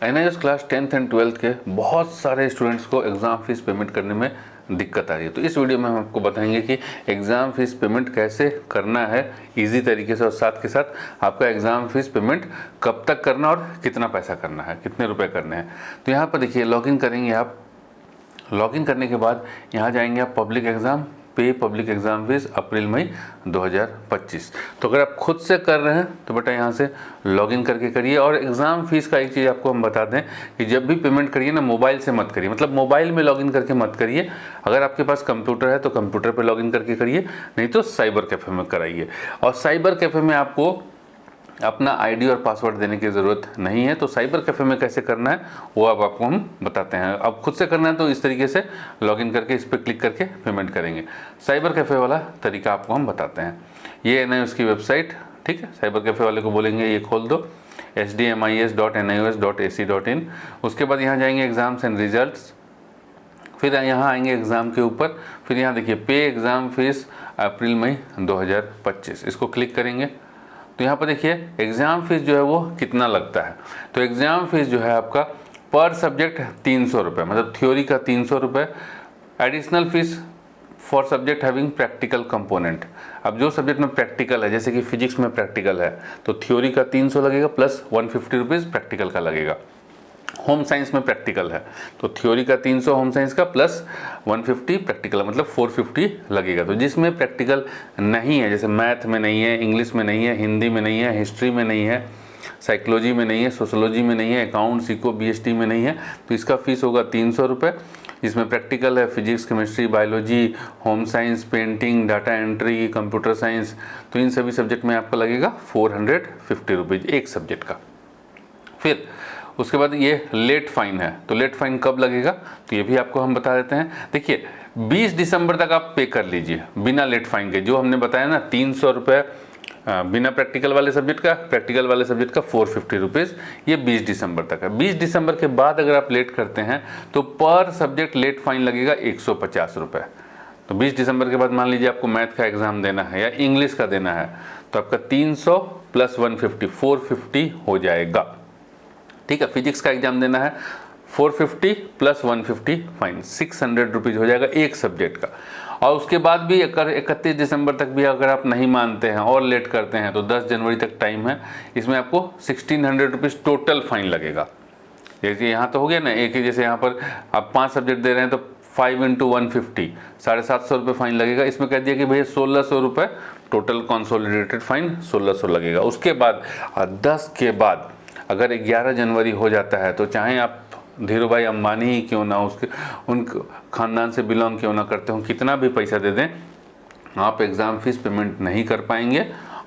NIS class 10th and 12th के बहुत सारे स्टूडेंट्स को एग्ज़ाम फीस पेमेंट करने में दिक्कत आ रही है। तो इस वीडियो में हम आपको बताएंगे कि एग्ज़ाम फीस पेमेंट कैसे करना है इजी तरीके से, और साथ के साथ आपका एग्ज़ाम फीस पेमेंट कब तक करना और कितना पैसा करना है, कितने रुपए करने हैं। तो यहाँ पर देखिए, लॉगिन करेंगे आप। लॉगिन करने के बाद यहाँ जाएंगे आप पब्लिक एग्ज़ाम, पे पब्लिक एग्ज़ाम फीस अप्रैल मई 2025। तो अगर आप खुद से कर रहे हैं तो बेटा यहाँ से लॉगिन करके करिए। और एग्ज़ाम फीस का एक चीज़ आपको हम बता दें कि जब भी पेमेंट करिए ना, मोबाइल से मत करिए, मतलब मोबाइल में लॉगिन करके मत करिए। अगर आपके पास कंप्यूटर है तो कंप्यूटर पे लॉगिन करके करिए, नहीं तो साइबर कैफ़े में कराइए। और साइबर कैफ़े में आपको अपना आईडी और पासवर्ड देने की ज़रूरत नहीं है। तो साइबर कैफ़े में कैसे करना है वो अब आपको हम बताते हैं। अब खुद से करना है तो इस तरीके से लॉगिन करके इस पर क्लिक करके पेमेंट करेंगे। साइबर कैफ़े वाला तरीका आपको हम बताते हैं। ये है उसकी वेबसाइट, ठीक है। साइबर कैफ़े वाले को बोलेंगे ये खोल दो, hdmis.nios.ac.in। उसके बाद यहाँ जाएंगे एग्ज़ाम्स एंड रिजल्ट्स, फिर यहाँ आएंगे एग्ज़ाम के ऊपर, फिर यहाँ देखिए पे एग्ज़ाम फीस अप्रैल मई 2025, इसको क्लिक करेंगे। तो यहाँ पर देखिए एग्ज़ाम फीस जो है वो कितना लगता है। तो एग्ज़ाम फीस जो है आपका पर सब्जेक्ट 300 रुपये, मतलब थ्योरी का 300 रुपये, additional fees for subject having practical component. अब जो सब्जेक्ट में प्रैक्टिकल है, जैसे कि फिजिक्स में प्रैक्टिकल है, तो थ्योरी का 300 लगेगा प्लस 150 रुपीज़ प्रैक्टिकल का लगेगा। होम साइंस में प्रैक्टिकल है तो थ्योरी का 300 होम साइंस का प्लस 150 प्रैक्टिकल, मतलब 450 लगेगा। तो जिसमें प्रैक्टिकल नहीं है, जैसे मैथ में नहीं है, इंग्लिश में नहीं है, हिंदी में नहीं है, हिस्ट्री में नहीं है, साइकोलॉजी में नहीं है, सोशोलॉजी में नहीं है, अकाउंट्स, इको, बीएसटी में नहीं है, तो इसका फीस होगा 300 रुपये। जिसमें प्रैक्टिकल है physics, chemistry, biology, home science, painting, data entry, computer science, तो इन सभी सब्जेक्ट में आपका लगेगा 450 रुपीज़ एक सब्जेक्ट का। फिर उसके बाद ये लेट फाइन है, तो लेट फाइन कब लगेगा तो ये भी आपको हम बता देते हैं। देखिए 20 दिसंबर तक आप पे कर लीजिए बिना लेट फाइन के। जो हमने बताया ना 300 रुपये बिना प्रैक्टिकल वाले सब्जेक्ट का, प्रैक्टिकल वाले सब्जेक्ट का 450 रुपीज़, ये 20 दिसंबर तक है। 20 दिसंबर के बाद अगर आप लेट करते हैं तो पर सब्जेक्ट लेट फाइन लगेगा 150 रुपये। तो 20 दिसंबर के बाद मान लीजिए आपको मैथ का एग्ज़ाम देना है या इंग्लिश का देना है, तो आपका 300 प्लस 150 450 हो जाएगा, ठीक है। फिजिक्स का एग्जाम देना है 450 प्लस 150 फाइन 600 रुपीज़ हो जाएगा एक सब्जेक्ट का। और उसके बाद भी अगर 31 दिसंबर तक भी अगर आप नहीं मानते हैं और लेट करते हैं तो 10 जनवरी तक टाइम है, इसमें आपको 1600 रुपीज़ टोटल फाइन लगेगा। जैसे यहाँ तो हो गया ना एक ही, जैसे यहाँ पर आप 5 सब्जेक्ट दे रहे हैं तो 5 × 150 750 रुपये फाइन लगेगा। इसमें कह दिया कि भैया 1600 रुपये टोटल कंसोलिडेटेड फाइन 1600 लगेगा। उसके बाद 10 के बाद अगर 11 जनवरी हो जाता है तो चाहे आप धीरू भाई अंबानी ही क्यों ना, उसके उन ख़ानदान से बिलोंग क्यों ना करते हो, कितना भी पैसा दे दें, आप एग्ज़ाम फीस पेमेंट नहीं कर पाएंगे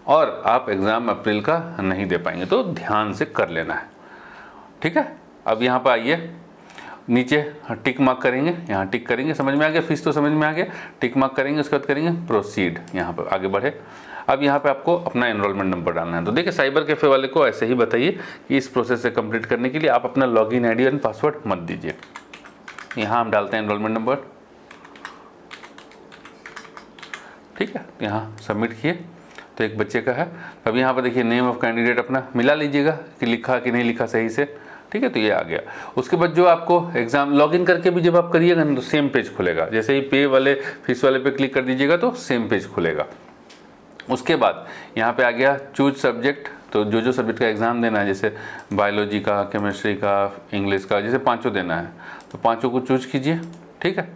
और आप एग्ज़ाम अप्रैल का नहीं दे पाएंगे। तो ध्यान से कर लेना है, ठीक है। अब यहाँ पर आइए, नीचे टिक मार्क करेंगे, यहाँ टिक करेंगे, समझ में आ गया, फीस तो समझ में आ गया, टिक मार्क करेंगे, उसके बाद करेंगे प्रोसीड, यहाँ पर आगे बढ़े। अब यहाँ पे आपको अपना एनरोलमेंट नंबर डालना है। तो देखिए साइबर कैफ़े वाले को ऐसे ही बताइए कि इस प्रोसेस से कंप्लीट करने के लिए आप अपना लॉगिन आईडी और पासवर्ड मत दीजिए। यहाँ हम डालते हैं एनरोलमेंट नंबर, ठीक है। यहाँ सबमिट किए तो एक बच्चे का है। अब यहाँ पर देखिए नेम ऑफ कैंडिडेट अपना मिला लीजिएगा कि लिखा कि नहीं लिखा सही से, ठीक है। तो ये आ गया। उसके बाद जो आपको एग्ज़ाम लॉगिन करके भी जब आप करिएगा ना तो सेम पेज खुलेगा। जैसे ही पे वाले फीस वाले पे क्लिक कर दीजिएगा तो सेम पेज खुलेगा। उसके बाद यहाँ पे आ गया चूज सब्जेक्ट, तो जो जो सब्जेक्ट का एग्ज़ाम देना है, जैसे बायोलॉजी का, केमिस्ट्री का, इंग्लिश का, जैसे पांचों देना है तो पांचों को चूज कीजिए, ठीक है।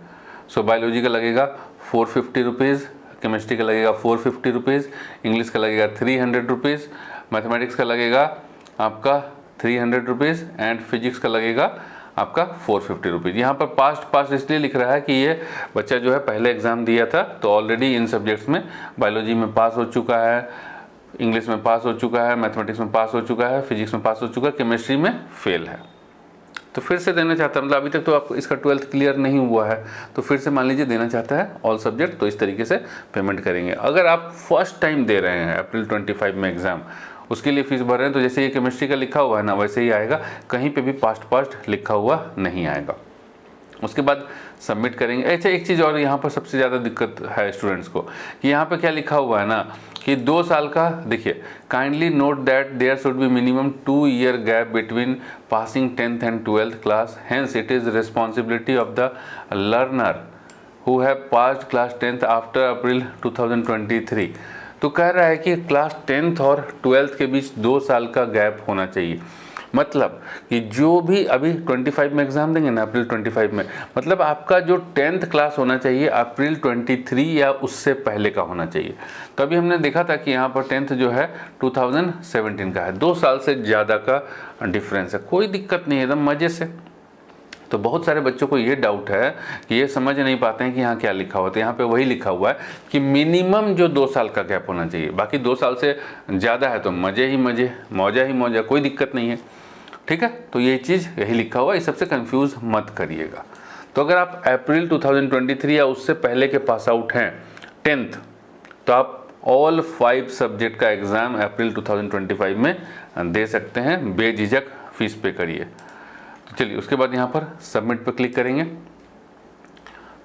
सो बायोलॉजी का लगेगा 450 रुपीज़, केमिस्ट्री का लगेगा 450 रुपीज़, इंग्लिश का लगेगा 300 रुपीज़, मैथमेटिक्स का लगेगा आपका 300 रुपीज़ एंड फिजिक्स का लगेगा आपका 450 रुपीज़। यहाँ पर पास्ट इसलिए लिख रहा है कि ये बच्चा जो है पहले एग्ज़ाम दिया था तो ऑलरेडी इन सब्जेक्ट्स में बायोलॉजी में पास हो चुका है, इंग्लिश में पास हो चुका है, मैथमेटिक्स में पास हो चुका है, फिजिक्स में पास हो चुका है, केमिस्ट्री में फेल है। तो फिर से देना चाहता है, मतलब अभी तक तो आप इसका 12th क्लियर नहीं हुआ है तो फिर से मान लीजिए देना चाहता है ऑल सब्जेक्ट, तो इस तरीके से पेमेंट करेंगे। अगर आप फर्स्ट टाइम दे रहे हैं अप्रैल 25 में एग्ज़ाम, उसके लिए फीस भर रहे हैं तो जैसे ये केमिस्ट्री का लिखा हुआ है ना वैसे ही आएगा, कहीं पे भी पास्ट लिखा हुआ नहीं आएगा। उसके बाद सबमिट करेंगे। अच्छा, एक चीज़ और यहाँ पर सबसे ज़्यादा दिक्कत है स्टूडेंट्स को कि यहाँ पे क्या लिखा हुआ है ना कि 2 साल का, देखिए, kindly note that there should be minimum 2 year gap between passing 10th and 12th class, hence it is responsibility of the learner who have passed class 10th after April 2023। तो कह रहा है कि क्लास 10th और 12th के बीच 2 साल का gap होना चाहिए। मतलब कि जो भी अभी 25 में एग्ज़ाम देंगे ना, अप्रैल 25 में, मतलब आपका जो 10th क्लास होना चाहिए अप्रैल 23 या उससे पहले का होना चाहिए। तो अभी हमने देखा था कि यहाँ पर 10th जो है 2017 का है, 2 साल से ज़्यादा का डिफरेंस है। कोई दिक्कत नहीं है, एकदम मज़े से। तो बहुत सारे बच्चों को ये डाउट है कि ये समझ नहीं पाते हैं कि यहाँ क्या लिखा हुआ है। तो यहाँ पे वही लिखा हुआ है कि मिनिमम जो 2 साल का गैप होना चाहिए, बाकी 2 साल से ज़्यादा है तो मज़े ही मज़े, मौजा ही मौजा, कोई दिक्कत नहीं है। ठीक है, तो ये चीज़ यही लिखा हुआ है, इस सबसे कंफ्यूज मत करिएगा। तो अगर आप अप्रैल 2023 या उससे पहले के पास आउट हैं 10th, तो आप ऑल 5 सब्जेक्ट का एग्ज़ाम अप्रैल 2025 में दे सकते हैं, बेझिझक फीस पे करिए। तो चलिए, उसके बाद यहाँ पर सबमिट पर क्लिक करेंगे।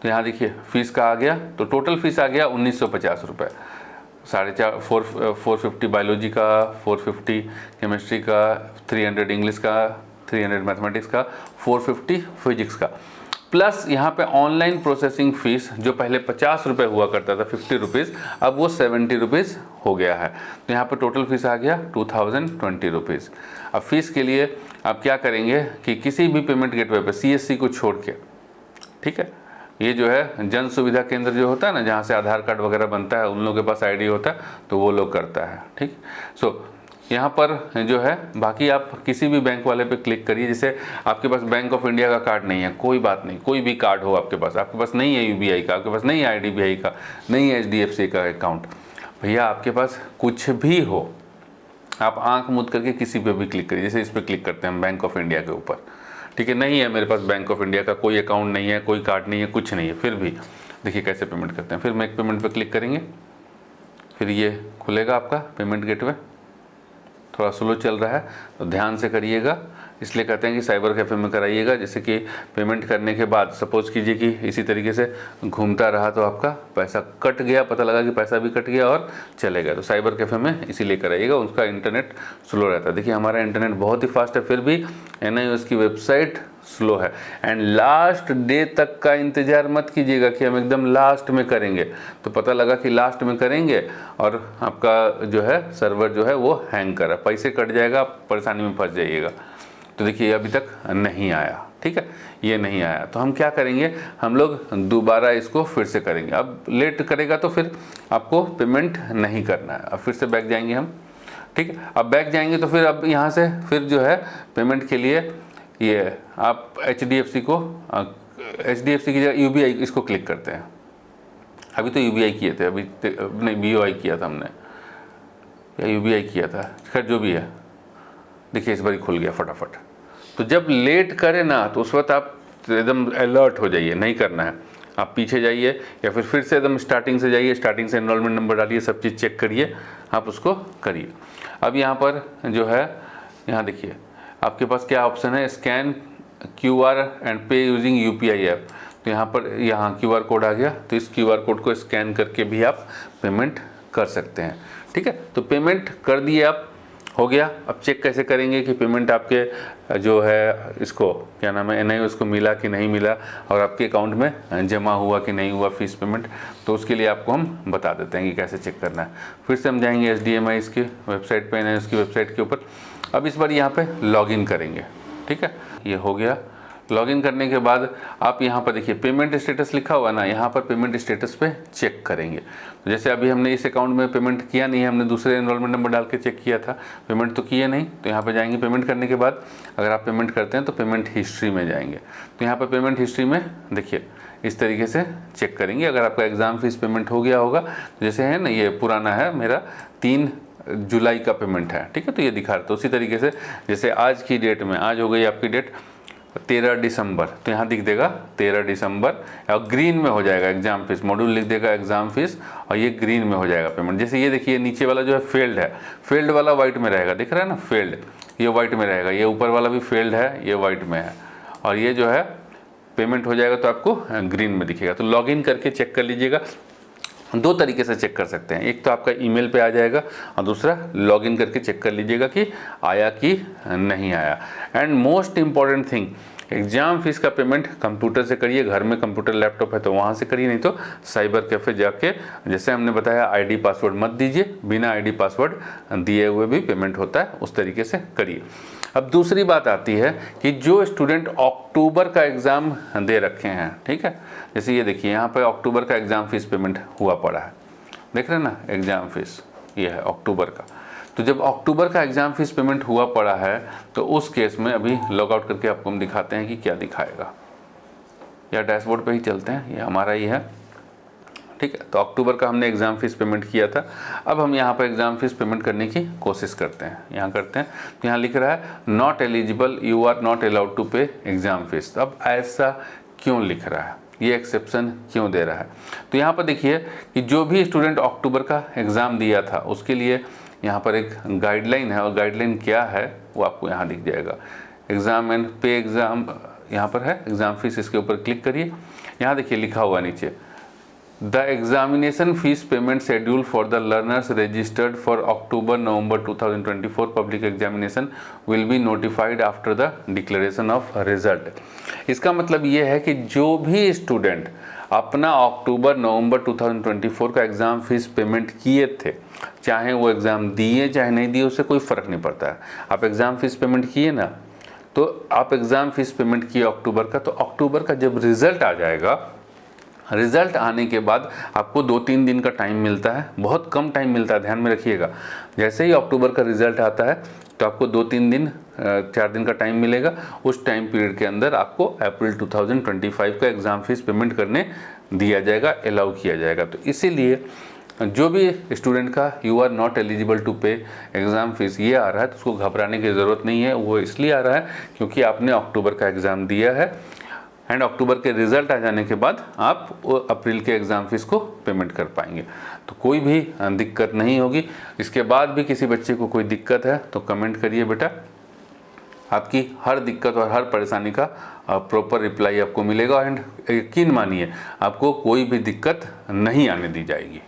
तो यहाँ देखिए फीस का आ गया, तो टोटल फीस आ गया 1950 रुपये। 450 बायोलॉजी का, 450 केमिस्ट्री का, 300 इंग्लिश का, 300 मैथमेटिक्स का, 450 फिजिक्स का, प्लस यहाँ पे ऑनलाइन प्रोसेसिंग फ़ीस जो पहले 50 रुपये हुआ करता था, 50 रुपीज़, अब वो 70 रुपीज़ हो गया है। तो यहाँ पे टोटल फीस आ गया 2020 रुपीज़। अब फीस के लिए आप क्या करेंगे कि किसी भी पेमेंट गेटवे पे CSC को छोड़ के, ठीक है, ये जो है जन सुविधा केंद्र जो होता है ना, जहाँ से आधार कार्ड वगैरह बनता है, उन लोगों के पास ID होता है, तो वो लोग करता है। ठीक, सो यहाँ पर जो है बाकी आप किसी भी बैंक वाले पे क्लिक करिए। जैसे आपके पास बैंक ऑफ इंडिया का कार्ड नहीं है, कोई बात नहीं, कोई भी कार्ड हो आपके पास नहीं है UBI का, आपके पास नहीं है IDBI का, नहीं है HDFC का अकाउंट, भैया आपके पास कुछ भी हो, आप आँख मूंद करके किसी पे भी क्लिक करिए। जैसे इस पर क्लिक करते हैं बैंक ऑफ इंडिया के ऊपर, ठीक है, नहीं है मेरे पास बैंक ऑफ इंडिया का कोई अकाउंट नहीं है, कोई कार्ड नहीं है, कुछ नहीं है, फिर भी देखिए कैसे पेमेंट करते हैं। फिर मेक पेमेंट पे क्लिक करेंगे, फिर ये खुलेगा आपका पेमेंट गेटवे। थोड़ा स्लो चल रहा है तो ध्यान से करिएगा, इसलिए कहते हैं कि साइबर कैफ़े में कराइएगा। जैसे कि पेमेंट करने के बाद सपोज़ कीजिए कि इसी तरीके से घूमता रहा तो आपका पैसा कट गया, पता लगा कि पैसा भी कट गया और चले गया, तो साइबर कैफ़े में इसीलिए कराइएगा, उसका इंटरनेट स्लो रहता है। देखिए हमारा इंटरनेट बहुत ही फास्ट है, फिर भी NIOS की वेबसाइट स्लो है। एंड लास्ट डे तक का इंतज़ार मत कीजिएगा कि हम एकदम लास्ट में करेंगे, तो पता लगा कि लास्ट में करेंगे और आपका जो है सर्वर जो है वो हैंग कर रहा है, पैसे कट जाएगा, आप परेशानी में फंस जाइएगा। तो देखिए अभी तक नहीं आया, ठीक है, ये नहीं आया, तो हम क्या करेंगे, हम लोग दोबारा इसको फिर से करेंगे। अब लेट करेगा तो फिर आपको पेमेंट नहीं करना है। अब फिर से बैक जाएंगे हम, ठीक है, अब बैक जाएंगे तो फिर अब यहाँ से फिर जो है पेमेंट के लिए ये आप HDFC की जगह UBI इसको क्लिक करते हैं। अभी तो UBI किए थे, अभी नहीं BOI किया था हमने, या UBI किया था, खैर जो भी है, देखिए इस बार ही खुल गया फटाफट। तो जब लेट करें ना तो उस वक्त आप एकदम अलर्ट हो जाइए, नहीं करना है, आप पीछे जाइए या फिर से एकदम स्टार्टिंग से जाइए, स्टार्टिंग से एनरोलमेंट नंबर डालिए, सब चीज़ चेक करिए, आप उसको करिए। अब यहाँ पर जो है, यहाँ देखिए आपके पास क्या ऑप्शन है, स्कैन QR एंड पे यूजिंग UPI ऐप। तो यहाँ QR कोड आ गया, तो इस QR कोड को स्कैन करके भी आप पेमेंट कर सकते हैं, ठीक है। तो पेमेंट कर दिए आप, हो गया। अब चेक कैसे करेंगे कि पेमेंट आपके जो है इसको क्या नाम है NIOS को मिला कि नहीं मिला और आपके अकाउंट में जमा हुआ कि नहीं हुआ फीस पेमेंट, तो उसके लिए आपको हम बता देते हैं कि कैसे चेक करना है। फिर से हम जाएंगे SDMI इसकी वेबसाइट पे, NIOS की वेबसाइट के ऊपर। अब इस बार यहाँ पे लॉगिन करेंगे, ठीक है, ये हो गया। लॉगिन करने के बाद आप यहाँ पर देखिए पेमेंट स्टेटस लिखा हुआ ना, यहाँ पर पेमेंट स्टेटस पे चेक करेंगे। तो जैसे अभी हमने इस अकाउंट में पेमेंट किया नहीं है, हमने दूसरे एनरोलमेंट नंबर डाल के चेक किया था, पेमेंट तो किया नहीं, तो यहाँ पर जाएंगे। पेमेंट करने के बाद अगर आप पेमेंट करते हैं तो पेमेंट हिस्ट्री में जाएंगे। तो यहाँ पर पेमेंट हिस्ट्री में देखिए इस तरीके से चेक करेंगे। अगर आपका एग्ज़ाम फीस पेमेंट हो गया होगा, तो जैसे है ना, ये पुराना है मेरा 3 जुलाई का पेमेंट है, ठीक है, तो ये दिखा रहा था। उसी तरीके से जैसे आज की डेट में, आज हो गई आपकी डेट 13 दिसंबर, तो यहाँ दिख देगा 13 दिसंबर और ग्रीन में हो जाएगा एग्जाम फीस, मॉड्यूल लिख देगा एग्जाम फीस और ये ग्रीन में हो जाएगा पेमेंट। जैसे ये देखिए नीचे वाला जो है फेल्ड है, फेल्ड वाला वाइट में रहेगा, दिख रहा है ना फेल्ड, ये वाइट में रहेगा, ये ऊपर वाला भी फेल्ड है, ये वाइट में है, और ये जो है पेमेंट हो जाएगा तो आपको ग्रीन में दिखेगा। तो लॉगिन करके चेक कर लीजिएगा। दो तरीके से चेक कर सकते हैं, एक तो आपका ईमेल पे आ जाएगा और दूसरा लॉगिन करके चेक कर लीजिएगा कि आया कि नहीं आया। And most important thing, exam fees का पेमेंट कंप्यूटर से करिए, घर में कंप्यूटर लैपटॉप है तो वहाँ से करिए, नहीं तो साइबर कैफ़े जाके, जैसे हमने बताया आईडी पासवर्ड मत दीजिए, बिना आईडी पासवर्ड दिए हुए भी पेमेंट होता है, उस तरीके से करिए। अब दूसरी बात आती है कि जो स्टूडेंट अक्टूबर का एग्ज़ाम दे रखे हैं, ठीक है, जैसे ये देखिए यहाँ पर अक्टूबर का एग्ज़ाम फीस पेमेंट हुआ पड़ा है, देख रहे हैं ना, एग्ज़ाम फीस ये है अक्टूबर का। तो जब अक्टूबर का एग्ज़ाम फीस पेमेंट हुआ पड़ा है तो उस केस में अभी लॉग आउट करके आपको हम दिखाते हैं कि क्या दिखाएगा, या डैशबोर्ड पे ही चलते हैं, ये हमारा ही है, ठीक है। तो अक्टूबर का हमने एग्ज़ाम फीस पेमेंट किया था। अब हम यहाँ पर एग्ज़ाम फीस पेमेंट करने की कोशिश करते हैं, यहाँ करते हैं तो यहाँ लिख रहा है not eligible, you are not allowed to pay exam fees. अब ऐसा क्यों लिख रहा है, ये एक्सेप्शन क्यों दे रहा है? तो यहाँ पर देखिए कि जो भी स्टूडेंट अक्टूबर का एग्ज़ाम दिया था उसके लिए यहाँ पर एक गाइडलाइन है, और गाइडलाइन क्या है वो आपको यहाँ दिख जाएगा। एग्ज़ाम एंड पे एग्ज़ाम यहाँ पर है, एग्ज़ाम फीस, इसके ऊपर क्लिक करिए। यहाँ देखिए लिखा हुआ नीचे, the examination fees payment schedule for the learners registered for October November 2024 public examination will be notified after the declaration of result. इसका मतलब ये है कि जो भी स्टूडेंट अपना अक्टूबर नवंबर 2024 का एग्ज़ाम फीस पेमेंट किए थे, चाहे वो एग्ज़ाम दिए चाहे नहीं दिए, उससे कोई फ़र्क नहीं पड़ता है। आप एग्ज़ाम फीस पेमेंट किए ना, तो आप एग्ज़ाम फीस पेमेंट किए अक्टूबर का, तो अक्टूबर का जब रिज़ल्ट आ जाएगा, रिज़ल्ट आने के बाद आपको 2-3 दिन का टाइम मिलता है, बहुत कम टाइम मिलता है, ध्यान में रखिएगा। जैसे ही अक्टूबर का रिज़ल्ट आता है तो आपको 2-3 दिन 4 दिन का टाइम मिलेगा। उस टाइम पीरियड के अंदर आपको अप्रैल 2025 का एग्ज़ाम फीस पेमेंट करने दिया जाएगा, अलाउ किया जाएगा। तो इसीलिए जो भी स्टूडेंट का you are not eligible to pay exam fees ये आ रहा है तो उसको घबराने की ज़रूरत नहीं है। वो इसलिए आ रहा है क्योंकि आपने अक्टूबर का एग्ज़ाम दिया है, एंड अक्टूबर के रिज़ल्ट आ जाने के बाद आप अप्रैल के एग्ज़ाम फीस को पेमेंट कर पाएंगे, तो कोई भी दिक्कत नहीं होगी। इसके बाद भी किसी बच्चे को कोई दिक्कत है तो कमेंट करिए बेटा, आपकी हर दिक्कत और हर परेशानी का प्रॉपर रिप्लाई आपको मिलेगा, एंड यकीन मानिए आपको कोई भी दिक्कत नहीं आने दी जाएगी।